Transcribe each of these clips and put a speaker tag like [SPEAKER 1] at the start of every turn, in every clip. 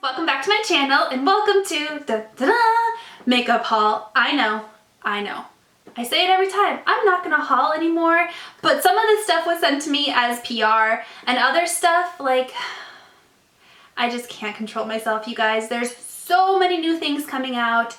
[SPEAKER 1] welcome back to my channel and welcome to makeup haul. I know. I say it every time. I'm not gonna haul anymore, but some of this stuff was sent to me as PR and other stuff, like, I just can't control myself, you guys. There's so many new things coming out.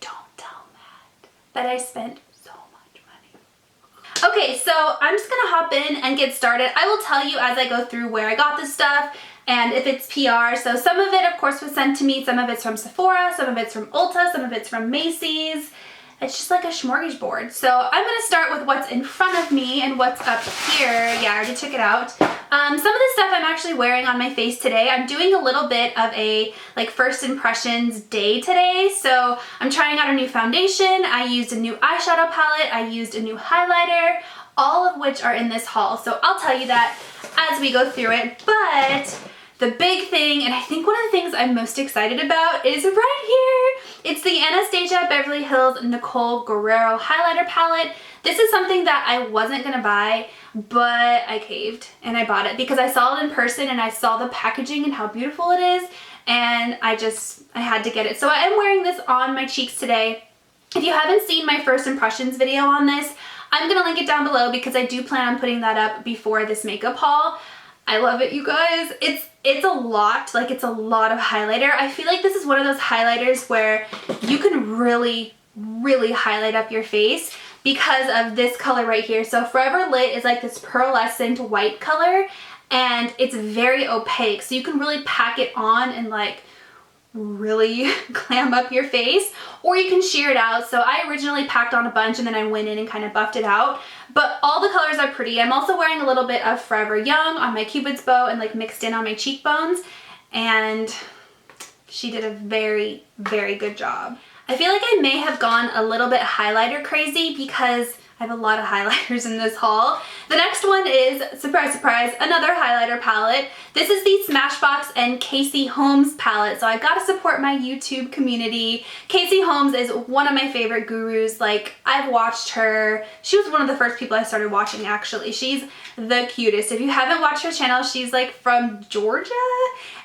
[SPEAKER 1] Don't tell Matt that I spent so much money. Okay, so I'm just gonna hop in and get started. I will tell you as I go through where I got this stuff and if it's PR. So some of it, of course, was sent to me. Some of it's from Sephora, some of it's from Ulta, some of it's from Macy's. It's just like a smorgasbord. So I'm gonna start with what's in front of me and what's up here. Yeah, I already took it out. Some of the stuff I'm actually wearing on my face today. I'm doing a little bit of a like first impressions day today. So I'm trying out a new foundation. I used a new eyeshadow palette. I used a new highlighter, all of which are in this haul. So I'll tell you that as we go through it. But the big thing, and I think one of the things I'm most excited about, is right here. It's the Anastasia Beverly Hills Nicole Guerrero highlighter palette. This is something that I wasn't gonna buy, but I caved and I bought it because I saw it in person and I saw the packaging and how beautiful it is, and I had to get it. So I am wearing this on my cheeks today. If you haven't seen my first impressions video on this, I'm gonna link it down below because I do plan on putting that up before this makeup haul. I love it, you guys. It's a lot, like it's a lot of highlighter. I feel like this is one of those highlighters where you can really, really highlight up your face because of this color right here. So Forever Lit is like this pearlescent white color and it's very opaque. So you can really pack it on and like really glam up your face, or you can sheer it out. So I originally packed on a bunch and then I went in and kind of buffed it out, but all the colors are pretty. I'm also wearing a little bit of Forever Young on my Cupid's bow and like mixed in on my cheekbones, and she did a very, very good job. I feel like I may have gone a little bit highlighter crazy because I have a lot of highlighters in this haul. The next one is, surprise, surprise, another highlighter palette. This is the Smashbox and Casey Holmes palette. So I gotta support my YouTube community. Casey Holmes is one of my favorite gurus. Like, I've watched her. She was one of the first people I started watching, actually. She's the cutest. If you haven't watched her channel, she's like from Georgia,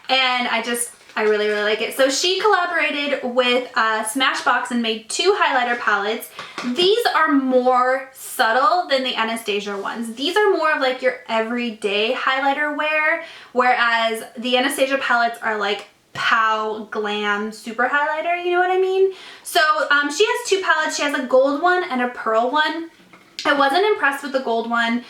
[SPEAKER 1] and I really, really like it. So she collaborated with Smashbox and made two highlighter palettes. These are more subtle than the Anastasia ones. These are more of like your everyday highlighter wear, whereas the Anastasia palettes are like pow, glam, super highlighter, you know what I mean? So she has two palettes. She has a gold one and a pearl one. I wasn't impressed with the gold one.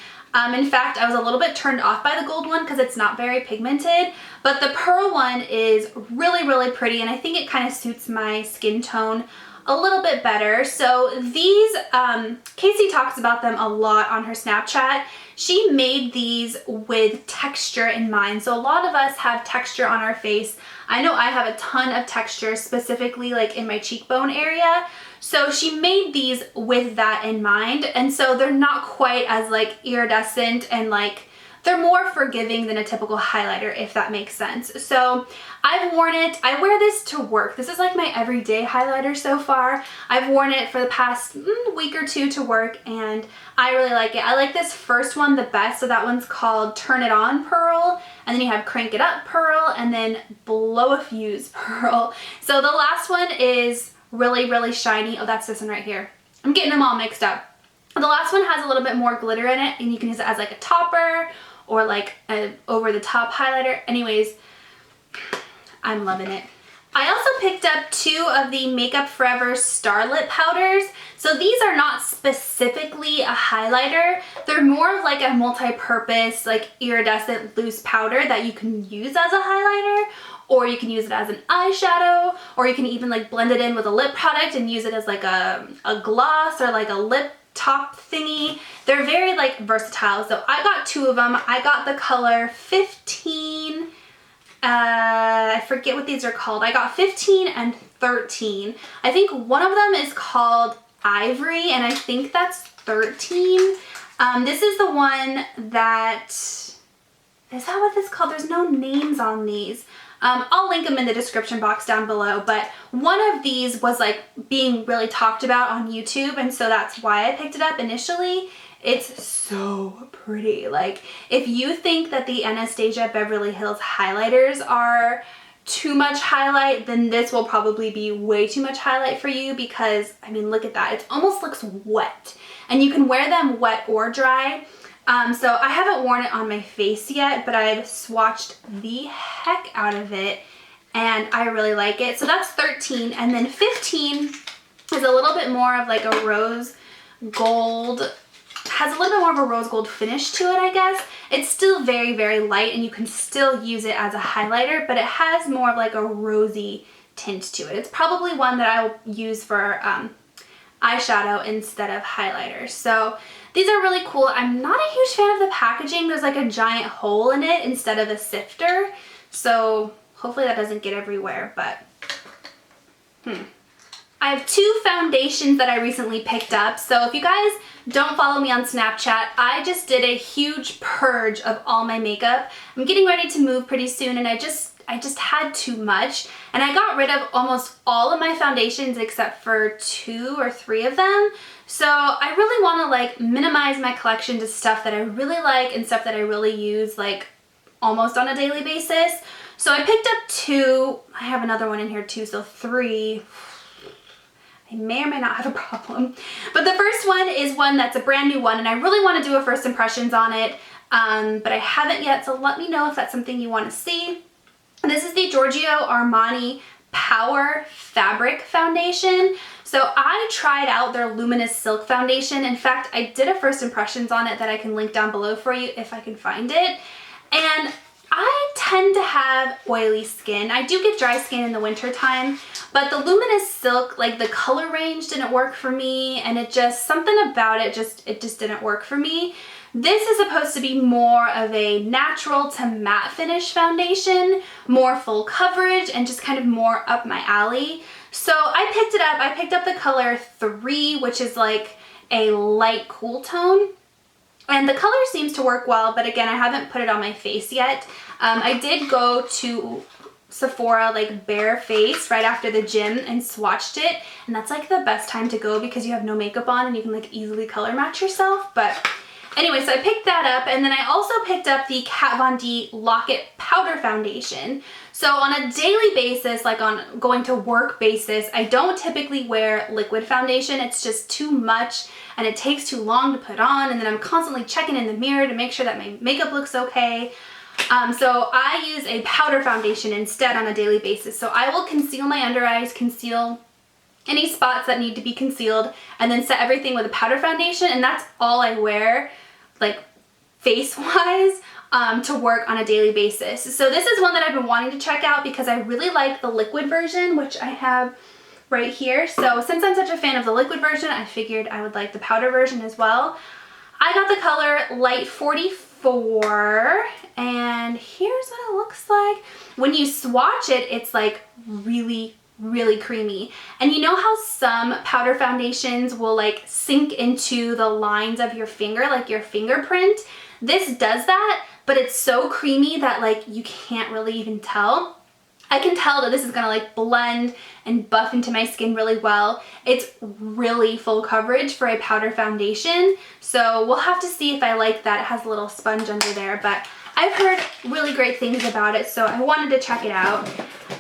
[SPEAKER 1] In fact, I was a little bit turned off by the gold one because it's not very pigmented, but the pearl one is really, really pretty, and I think it kind of suits my skin tone a little bit better. So these, Casey talks about them a lot on her Snapchat. She made these with texture in mind. So a lot of us have texture on our face. I know I have a ton of texture, specifically like in my cheekbone area. So she made these with that in mind, and so they're not quite as like iridescent, and like they're more forgiving than a typical highlighter, if that makes sense. So I've worn it. I wear this to work. This is like my everyday highlighter so far. I've worn it for the past week or two to work, and I really like it. I like this first one the best. So that one's called Turn It On Pearl, and then you have Crank It Up Pearl, and then Blow a Fuse Pearl. So the last one is really, really shiny. Oh, that's this one right here. I'm getting them all mixed up. The last one has a little bit more glitter in it, and you can use it as like a topper or like a over-the-top highlighter. Anyways, I'm loving it. I also picked up two of the Makeup Forever Starlet powders. So these are not specifically a highlighter. They're more of like a multi-purpose, like iridescent loose powder that you can use as a highlighter, or you can use it as an eyeshadow, or you can even like blend it in with a lip product and use it as like a gloss or like a lip top thingy. They're very like versatile. So I got two of them. I got the color 15, I forget what these are called. I got 15 and 13. I think one of them is called Ivory, and I think that's 13. This is the one that, is that what this is called? There's no names on these. I'll link them in the description box down below, but one of these was like being really talked about on YouTube, and so that's why I picked it up initially. It's so pretty. Like, if you think that the Anastasia Beverly Hills highlighters are too much highlight, then this will probably be way too much highlight for you because, I mean, look at that. It almost looks wet. And you can wear them wet or dry. So I haven't worn it on my face yet, but I've swatched the heck out of it and I really like it. So that's 13. And then 15 is a little bit more of like a rose gold, has a little bit more of a rose gold finish to it, I guess. It's still very, very light and you can still use it as a highlighter, but it has more of like a rosy tint to it. It's probably one that I'll use for eyeshadow instead of highlighter. So these are really cool. I'm not a huge fan of the packaging. There's like a giant hole in it instead of a sifter. So hopefully that doesn't get everywhere, but I have 2 foundations that I recently picked up. So if you guys don't follow me on Snapchat, I just did a huge purge of all my makeup. I'm getting ready to move pretty soon and I just had too much. And I got rid of almost all of my foundations except for 2 or 3 of them. So I really want to like minimize my collection to stuff that I really like and stuff that I really use like almost on a daily basis. So I picked up 2. I have another one in here too, so 3. I may or may not have a problem. But the first one is one that's a brand new one and I really want to do a first impressions on it, but I haven't yet, so let me know if that's something you want to see. This is the Giorgio Armani Power Fabric Foundation. So I tried out their Luminous Silk Foundation. In fact, I did a first impressions on it that I can link down below for you if I can find it. And I tend to have oily skin. I do get dry skin in the winter time, but the Luminous Silk, like the color range didn't work for me and it just, something about it just didn't work for me. This is supposed to be more of a natural to matte finish foundation, more full coverage and just kind of more up my alley. So I picked it up. I picked up the color 3, which is like a light cool tone. And the color seems to work well, but again, I haven't put it on my face yet. I did go to Sephora like bare face right after the gym and swatched it. And that's like the best time to go because you have no makeup on and you can like easily color match yourself. But anyway, so I picked that up and then I also picked up the Kat Von D Lock-It Powder Foundation. So on a daily basis, like on going to work basis, I don't typically wear liquid foundation. It's just too much and it takes too long to put on and then I'm constantly checking in the mirror to make sure that my makeup looks okay. So I use a powder foundation instead on a daily basis. So I will conceal my under eyes, conceal any spots that need to be concealed, and then set everything with a powder foundation, and that's all I wear, like face-wise, to work on a daily basis. So this is one that I've been wanting to check out because I really like the liquid version, which I have right here. So since I'm such a fan of the liquid version, I figured I would like the powder version as well. I got the color Light 44, and here's what it looks like. When you swatch it, it's like really creamy. And you know how some powder foundations will like sink into the lines of your finger, like your fingerprint? This does that, but it's so creamy that like you can't really even tell. I can tell that this is gonna like blend and buff into my skin really well. It's really full coverage for a powder foundation. So we'll have to see if I like that. It has a little sponge under there, but I've heard really great things about it, so I wanted to check it out.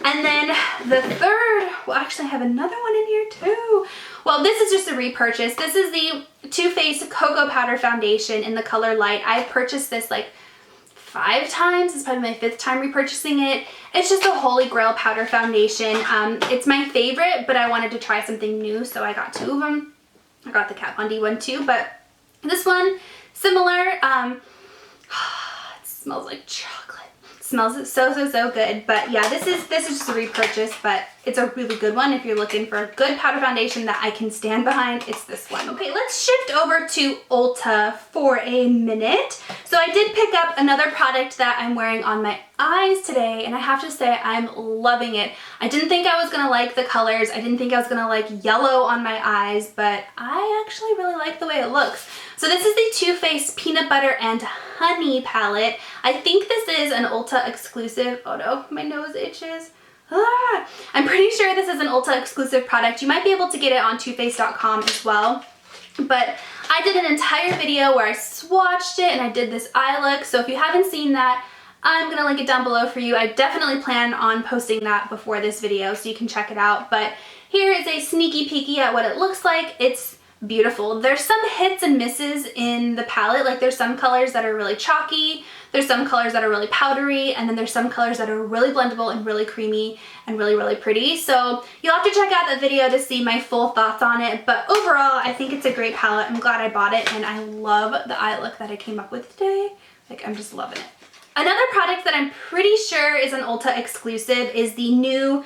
[SPEAKER 1] And then the third, well actually I have another one in here too. Well, this is just a repurchase. This is the Too Faced Cocoa Powder Foundation in the color Light. I've purchased this like 5 times. It's probably my 5th time repurchasing it. It's just a holy grail powder foundation. It's my favorite, but I wanted to try something new, so I got 2 of them. I got the Kat Von D one too, but this one, similar. It smells like chocolate. Smells so good. But yeah, this is just a repurchase, but it's a really good one. If you're looking for a good powder foundation that I can stand behind, it's this one. Okay, let's shift over to Ulta for a minute. So I did pick up another product that I'm wearing on my eyes today, and I have to say I'm loving it. I didn't think I was gonna like the colors. I didn't think I was gonna like yellow on my eyes, but I actually really like the way it looks. So this is the Too Faced Peanut Butter and Honey palette. I think this is an Ulta exclusive. Oh no, my nose itches. I'm pretty sure this is an Ulta exclusive product. You might be able to get it on toofaced.com as well. But I did an entire video where I swatched it and I did this eye look. So if you haven't seen that, I'm gonna link it down below for you. I definitely plan on posting that before this video so you can check it out. But here is a sneaky peeky at what it looks like. It's beautiful. There's some hits and misses in the palette. Like there's some colors that are really chalky, there's some colors that are really powdery, and then there's some colors that are really blendable and really creamy and really, really pretty. So you'll have to check out that video to see my full thoughts on it. But overall, I think it's a great palette. I'm glad I bought it, and I love the eye look that I came up with today. Like, I'm just loving it. Another product that I'm pretty sure is an Ulta exclusive is the new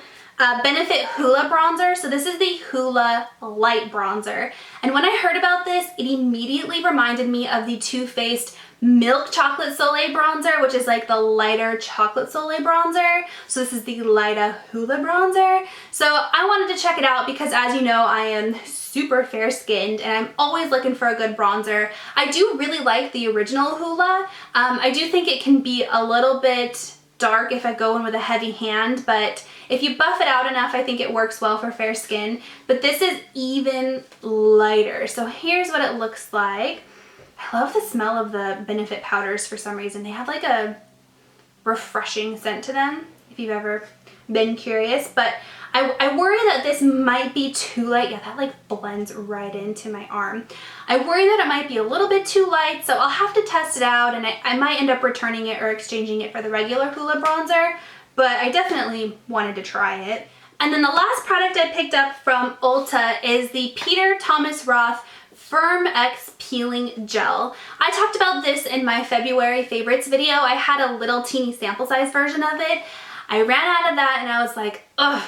[SPEAKER 1] Benefit Hoola bronzer. So this is the Hoola Light Bronzer. And when I heard about this, it immediately reminded me of the Too Faced Milk Chocolate Soleil bronzer, which is like the lighter chocolate soleil bronzer. So this is the lighter Hoola bronzer. So I wanted to check it out because, as you know, I am super fair skinned and I'm always looking for a good bronzer. I do really like the original Hoola. I do think it can be a little bit dark if I go in with a heavy hand, but if you buff it out enough, I think it works well for fair skin. But this is even lighter. So here's what it looks like. I love the smell of the Benefit powders for some reason. They have like a refreshing scent to them, if you've ever been curious. But I worry that this might be too light. Yeah, that like blends right into my arm. I worry that it might be a little bit too light, so I'll have to test it out, and I might end up returning it or exchanging it for the regular Hoola bronzer, but I definitely wanted to try it. And then the last product I picked up from Ulta is the Peter Thomas Roth Firm X Peeling Gel. I talked about this in my February favorites video. I had a little teeny sample size version of it. I ran out of that and I was like, ugh,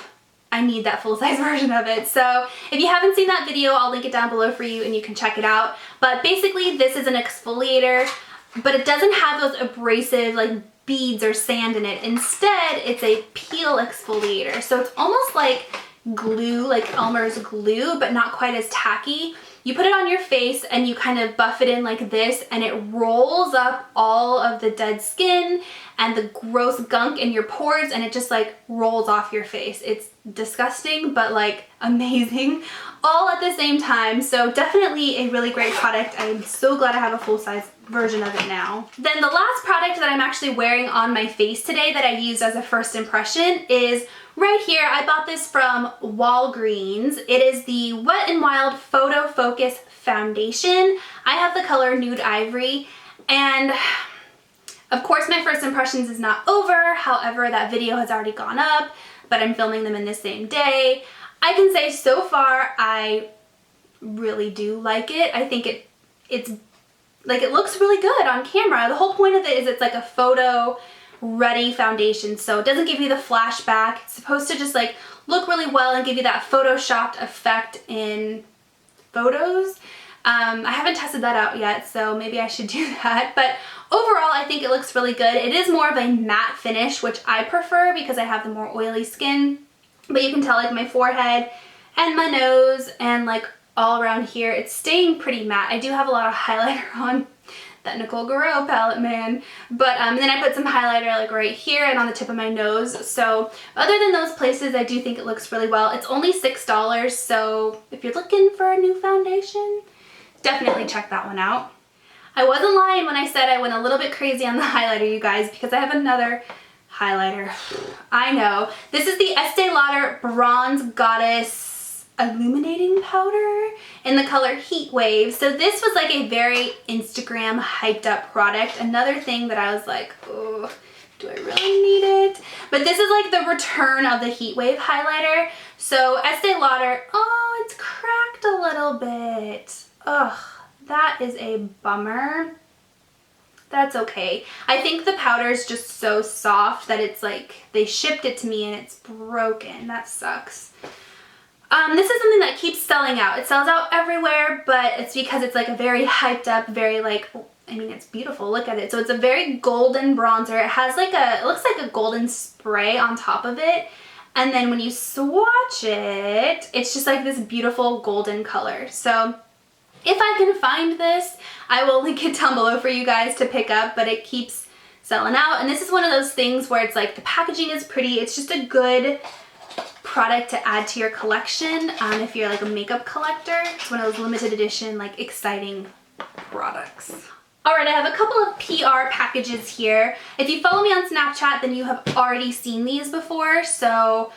[SPEAKER 1] I need that full-size version of it. So if you haven't seen that video, I'll link it down below for you and you can check it out. But basically this is an exfoliator, but it doesn't have those abrasive like beads or sand in it. Instead, it's a peel exfoliator. So it's almost like glue, like Elmer's glue, but not quite as tacky. You put it on your face and you kind of buff it in like this, and it rolls up all of the dead skin and the gross gunk in your pores, and it just like rolls off your face. It's disgusting, but like amazing all at the same time. So definitely a really great product. I'm so glad I have a full-size version of it now. Then the last product that I'm actually wearing on my face today that I used as a first impression is right here. I bought this from Walgreens. It is the Wet n Wild Photo Focus Foundation. I have the color Nude Ivory, and of course my first impressions is not over. However, that video has already gone up, but I'm filming them in the same day. I can say so far I really do like it. I think it's like, it looks really good on camera. The whole point of it is it's like a photo ready foundation, so it doesn't give you the flashback. It's supposed to just like look really well and give you that photoshopped effect in photos. I haven't tested that out yet, so maybe I should do that. But overall, I think it looks really good. It is more of a matte finish, which I prefer because I have the more oily skin. But you can tell like my forehead and my nose and like all around here, it's staying pretty matte. I do have a lot of highlighter on, that Nicole Guerrero palette, man. But then I put some highlighter like right here and on the tip of my nose. So other than those places, I do think it looks really well. It's only $6, so if you're looking for a new foundation, definitely check that one out. I wasn't lying when I said I went a little bit crazy on the highlighter, you guys, because I have another highlighter. I know. This is the Estee Lauder Bronze Goddess Illuminating Powder in the color Heat Wave. So this was like a very Instagram hyped up product. Another thing that I was like, oh, do I really need it? But this is like the return of the Heat Wave highlighter. So Estee Lauder, oh, it's cracked a little bit. Ugh, that is a bummer. That's okay. I think the powder is just so soft that it's like they shipped it to me and it's broken. That sucks. This is something that keeps selling out. It sells out everywhere, but it's because it's like a very hyped up, very like, I mean, it's beautiful. Look at it. So it's a very golden bronzer. It has like a, it looks like a golden spray on top of it. And then when you swatch it, it's just like this beautiful golden color. So if I can find this, I will link it down below for you guys to pick up, but it keeps selling out. And this is one of those things where it's like the packaging is pretty. It's just a good product to add to your collection if you're like a makeup collector. It's one of those limited edition, like exciting products. Alright, I have a couple of PR packages here. If you follow me on Snapchat, then you have already seen these before, so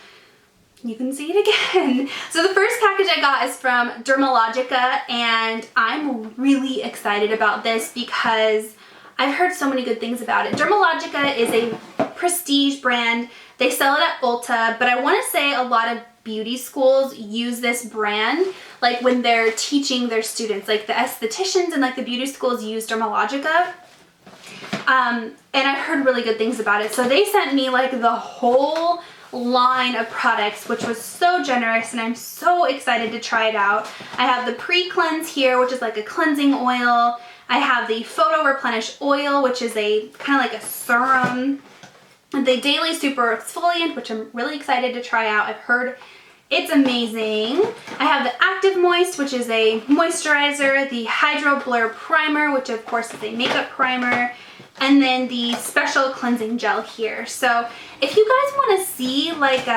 [SPEAKER 1] you can see it again. So the first package I got is from Dermalogica, and I'm really excited about this because I've heard so many good things about it. Dermalogica is a prestige brand. They sell it at Ulta, but I want to say a lot of beauty schools use this brand like when they're teaching their students, like the estheticians and like the beauty schools use Dermalogica. And I've heard really good things about it. So they sent me like the whole line of products, which was so generous, and I'm so excited to try it out. I have the pre-cleanse here, which is like a cleansing oil. I have the photo replenish oil, which is a kind of like a serum. The daily super exfoliant, which I'm really excited to try out. I've heard it's amazing. I have the active moist, which is a moisturizer, the hydro blur primer, which of course is a makeup primer, and then the special cleansing gel here. So if you guys want to see like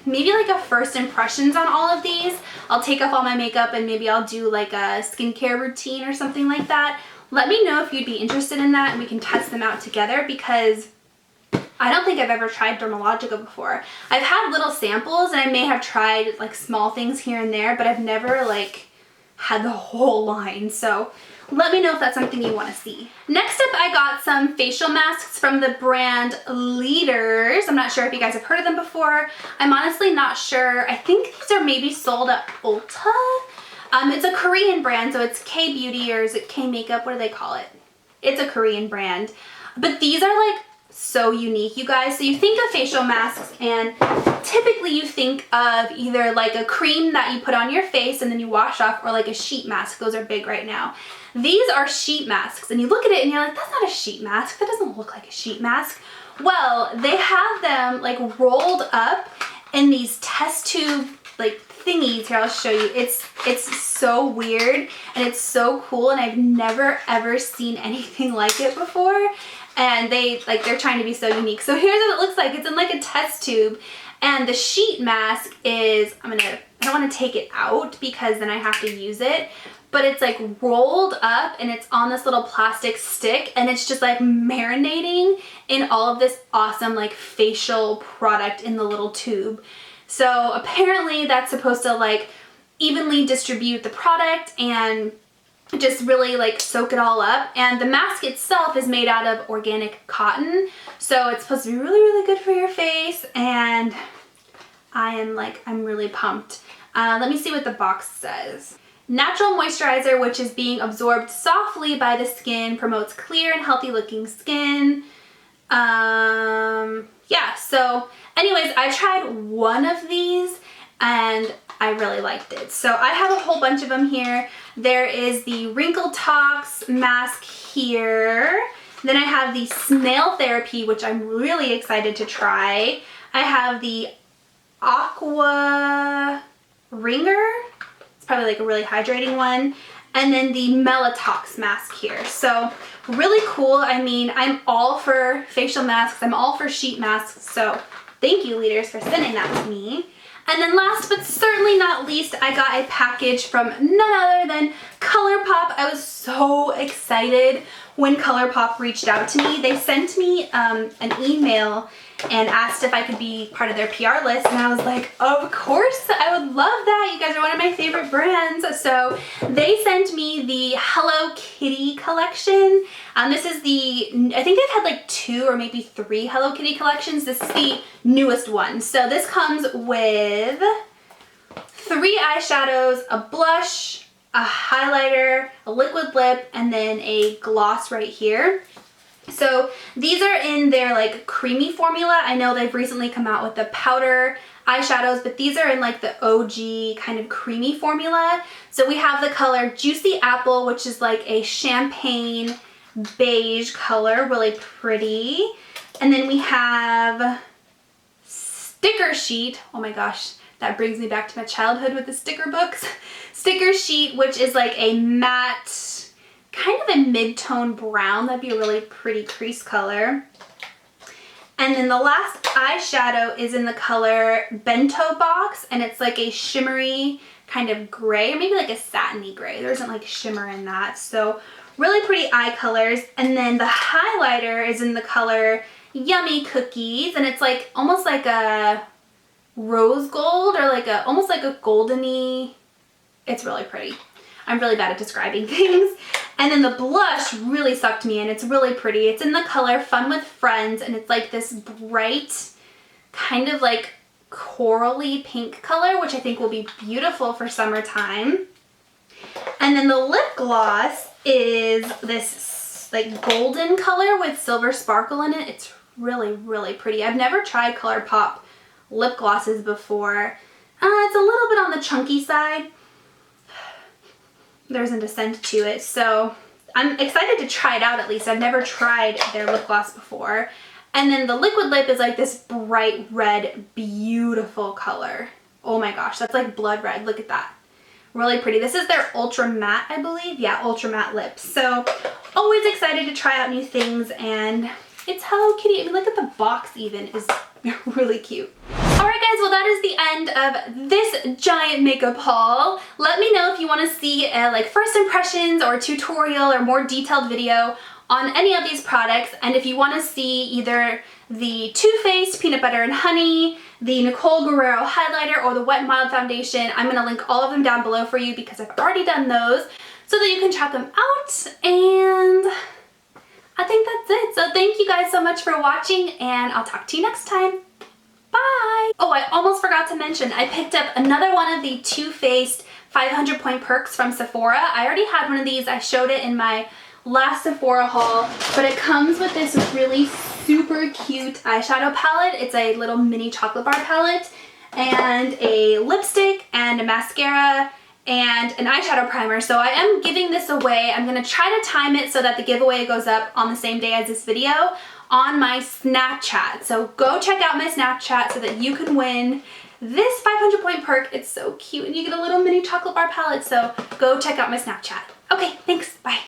[SPEAKER 1] maybe like a first impressions on all of these, I'll take off all my makeup and maybe I'll do like a skincare routine or something like that. Let me know if you'd be interested in that, and we can test them out together, because I don't think I've ever tried Dermalogica before. I've had little samples and I may have tried like small things here and there, but I've never like had the whole line. So let me know if that's something you want to see. Next up, I got some facial masks from the brand Leaders. I'm not sure if you guys have heard of them before. I'm honestly not sure. I think these are maybe sold at Ulta. It's a Korean brand, so it's K-Beauty, or is it K-Makeup? What do they call it? It's a Korean brand. But these are like so unique, you guys. So you think of facial masks and typically you think of either like a cream that you put on your face and then you wash off, or like a sheet mask. Those are big right now. These are sheet masks, and you look at it and you're like, that's not a sheet mask. That doesn't look like a sheet mask. Well, they have them like rolled up in these test tube like thingies. Here, I'll show you. It's so weird and it's so cool, and I've never ever seen anything like it before. And they're trying to be so unique. So here's what it looks like. It's in like a test tube, and the sheet mask is, I don't want to take it out because then I have to use it, but it's like rolled up and it's on this little plastic stick, and it's just like marinating in all of this awesome like facial product in the little tube. So apparently that's supposed to like evenly distribute the product and just really like soak it all up. And the mask itself is made out of organic cotton, so it's supposed to be really, really good for your face, and I'm really pumped. Let me see what the box says. Natural moisturizer, which is being absorbed softly by the skin, promotes clear and healthy looking skin. Yeah, so anyways, I tried one of these and I really liked it. So I have a whole bunch of them here. There is the Wrinkle Top Mask here. Then I have the Snail Therapy, which I'm really excited to try. I have the Aqua Ringer. It's probably like a really hydrating one. And then the Melatox mask here. So really cool. I mean, I'm all for facial masks. I'm all for sheet masks. So thank you, Leaders, for sending that to me. And then last but certainly not least, I got a package from none other than ColourPop. I was so excited when ColourPop reached out to me. They sent me an email and asked if I could be part of their PR list, and I was like, of course, I would love that. You guys are one of my favorite brands. So they sent me the Hello Kitty collection. This is I think they've had like 2 or maybe 3 Hello Kitty collections. This is the newest one. So this comes with 3 eyeshadows, a blush, a highlighter, a liquid lip, and then a gloss right here. So these are in their like creamy formula. I know they've recently come out with the powder eyeshadows, but these are in like the OG kind of creamy formula. So we have the color Juicy Apple, which is like a champagne beige color, really pretty. And then we have Sticker Sheet. Oh my gosh, that brings me back to my childhood with the sticker books. Sticker Sheet, which is like a matte, kind of a mid-tone brown. That'd be a really pretty crease color. And then the last eyeshadow is in the color Bento Box, and it's like a shimmery kind of gray, or maybe like a satiny gray. There isn't like shimmer in that. So Really pretty eye colors. And then the highlighter is in the color Yummy Cookies, and it's like almost like a rose gold or like a almost like a goldeny. It's really pretty. I'm really bad at describing things. And then the blush really sucked me in. It's really pretty. It's in the color Fun with Friends, and it's like this bright kind of like corally pink color, which I think will be beautiful for summertime. And then the lip gloss is this like golden color with silver sparkle in it. It's really, really pretty. I've never tried ColourPop lip glosses before. It's a little bit on the chunky side. There isn't a scent to it, so I'm excited to try it out at least. I've never tried their lip gloss before. And then the liquid lip is like this bright red, beautiful color. Oh my gosh, that's like blood red. Look at that. Really pretty. This is their Ultra Matte, I believe. Yeah, Ultra Matte lips. So always excited to try out new things, and it's Hello Kitty. I mean, look at the box even is really cute. Alright guys, well that is the end of this giant makeup haul. Let me know if you want to see a like first impressions or tutorial or more detailed video on any of these products, and if you want to see either the Too Faced Peanut Butter and Honey, the Nicole Guerrero highlighter, or the Wet n Wild foundation, I'm going to link all of them down below for you because I've already done those so that you can check them out, and I think that's it. So thank you guys so much for watching, and I'll talk to you next time. Bye! Oh, I almost forgot to mention, I picked up another one of the Too Faced 500 point perks from Sephora. I already had one of these. I showed it in my last Sephora haul, but it comes with this really super cute eyeshadow palette. It's a little mini chocolate bar palette, and a lipstick, and a mascara, and an eyeshadow primer. So I am giving this away. I'm going to try to time it so that the giveaway goes up on the same day as this video on my Snapchat. So go check out my Snapchat so that you can win this 500 point perk. It's so cute, and you get a little mini chocolate bar palette, so go check out my Snapchat. Okay, thanks, bye.